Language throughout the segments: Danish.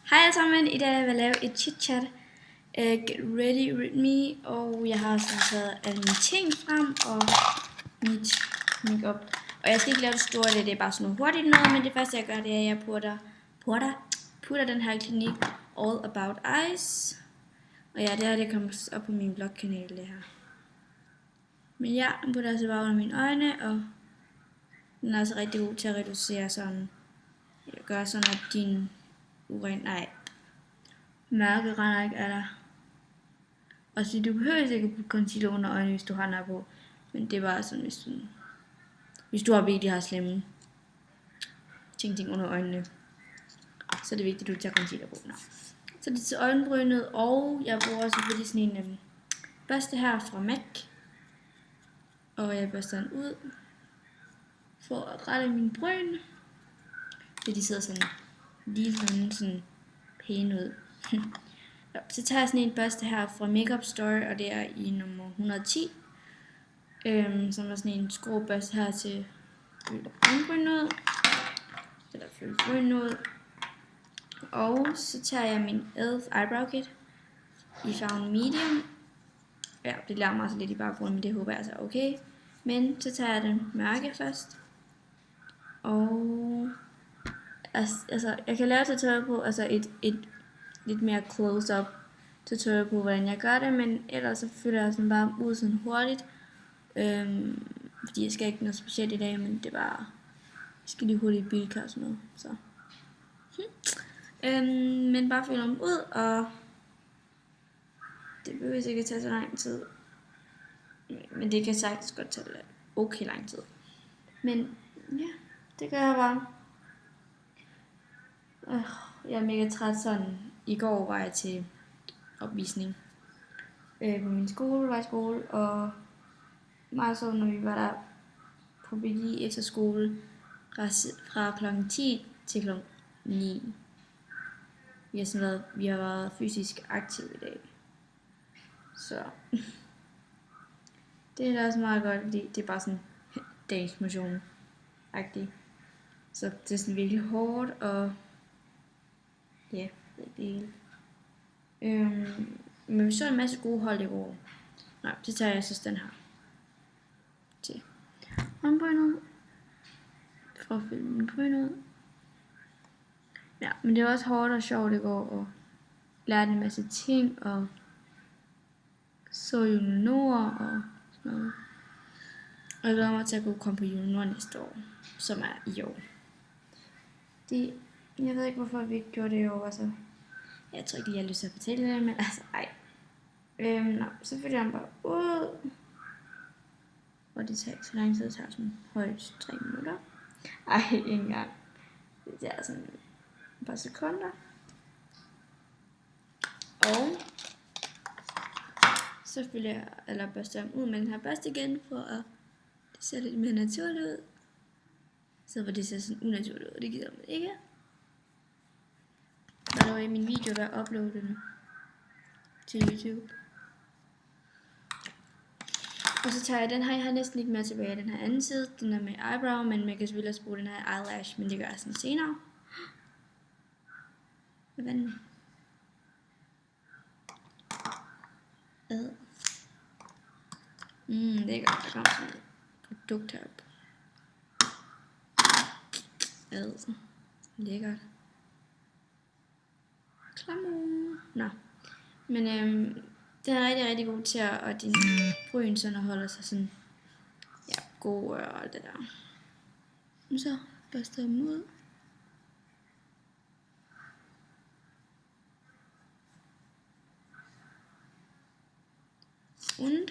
Hej alle sammen, i dag vil jeg lave et chit-chat. Get ready with me, og jeg har sådan taget alle mine ting frem og mit makeup. Og jeg skal ikke lave det store, det er bare sådan noget hurtigt noget, men det første jeg gør, det er, at jeg putter den her Clinique All About Eyes. Og ja, det kommer op på min blogkanal, det her. Men ja, den putter altså bare under mine øjne, og den er altså rigtig god til at reducere sådan. Jeg gør sådan, at din mørke render ikke af dig. Og så du behøver ikke at putte concealer under øjnene, hvis du har noget på. Men det er bare sådan, hvis du har virkelig har slemme ting under øjnene, så er det vigtigt, at du tager concealer på. Nå. Så det er til øjenbrynet, og jeg bruger selvfølgelig sådan en børste her fra MAC. Og jeg børster den ud for at rette mine bryn. Så de sidder sådan lige sådan pæne ud. Så tager jeg sådan en børste her fra Makeup Store, og det er i nummer 110. Som er sådan en skruebørste her til øjenbrynet. Eller fylde bryn ud. Og så tager jeg min e.l.f. Eyebrow Kit i farven medium. Ja, det larmer altså lidt i baggrunden, men det håber jeg altså er okay. Men så tager jeg den mørke først. Og altså jeg kan lave tutorial på, altså et lidt mere close-up tutorial på, hvordan jeg gør det, men ellers så fylder jeg sådan bare ud sådan hurtigt. Fordi jeg skal ikke noget specielt i dag, men det er bare, jeg skal lige hurtigt bilka og sådan noget, så. Men bare fylder dem ud, og det behøver ikke tage så lang tid. Men det kan sagtens godt tage okay lang tid. Men ja, det gør jeg bare. Jeg er mega træt sådan. I går var jeg til opvisning på min skole, og meget så, når vi var der på BG efter skole fra klokken 10 til klokken 9. Vi har været fysisk aktive i dag. Så det er da også meget godt, fordi det er bare sådan dagens motion-agtigt. Så det er sådan virkelig hårdt, og ja, det hele. Men vi så en masse gode hold i går. Nej, så tager jeg så den her til håndbrynet. For at fylde min bryn ud. Ja, men det var også hårdt og sjovt i går, og lærte en masse ting, og så Julenord og sådan noget. Og jeg glæder mig til at kunne komme på Julenord næste år, som er i år. Jeg ved ikke, hvorfor vi ikke gjorde det i år, altså. Jeg tror ikke lige, jeg har lyst til at fortælle det, men altså, ej. Så fylder jeg den bare ud. Og det tager ikke så lang tid, det tager sådan højst 3 minutter. Ej, ikke engang. Det tager sådan et par sekunder. Og så fylder jeg, eller børster jeg ud med den her børste igen, for at det ser lidt mere naturligt ud. Så hvor det ser sådan unaturligt ud, det gider man ikke. Og der var i min video, der er uploadet til YouTube. Og så tager jeg den her, jeg har næsten ikke mere tilbage, den her anden side, den er med eyebrow, men man kan selvfølgelig også bruge den her eyelash, men det gør jeg sådan senere. Hvad er den? Det er godt, der kommer sådan et produkt heroppe. Lækkert. Klammer. Nå. Men den er rigtig, rigtig god til at din bryn sådan holder sig sådan, ja, god og alt det der. Og så børster jeg dem ud. Und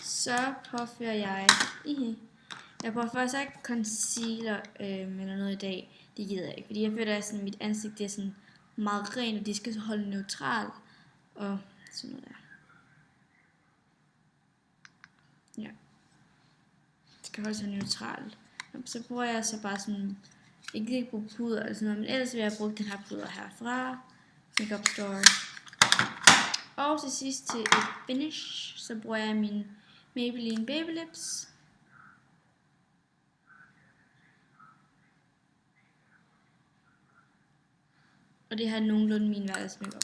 så påfører jeg faktisk ikke concealer eller noget i dag. Det gider jeg ikke, fordi jeg føler at sådan, mit ansigt det er sådan meget rent, og det skal så holde neutralt og sådan noget der. Ja, det skal holde sig neutralt. Så bruger jeg så bare sådan, ikke lige bruge puder eller sådan noget, men ellers vil jeg bruge den her puder her fra Makeup Store. Og til sidst til et finish, så bruger jeg min Maybelline Baby Lips. Og det har nogenlunde min hverdagsmake op.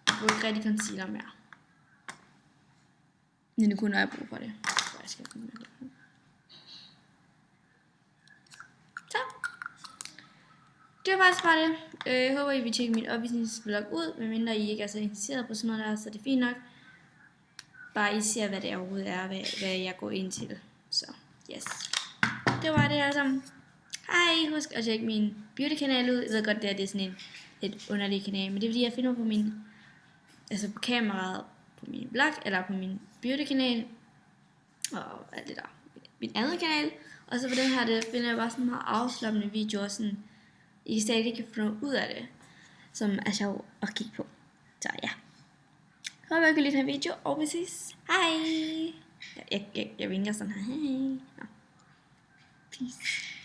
Jeg bruger ikke rigtig concealer mere. Men det kun når jeg bruger for det. Så. Det var faktisk bare det. Jeg håber I vil tjekke mit opvisningsvlog ud, medmindre I ikke er så interesseret på sådan noget der, så det er fint nok. Bare I ser, hvad det overhovedet er, hvad jeg går ind til. Så, yes. Det var det her sammen. Hej, husk at tjekke min beauty-kanal ud. Jeg ved godt, det er sådan en lidt underlig kanal, men det er fordi, jeg finder på min, altså på kameraet, på min vlog, eller på min beauty-kanal, og alt det der, min anden kanal. Og så på den her, det finder jeg bare sådan meget afslappende videoer, sådan, I stadig kan få noget ud af det, som er sjov at kigge på. Så ja. Så håber jeg kunne lide den her video, og vi ses. Hej! Jeg vinker sådan her. Hej! Peace.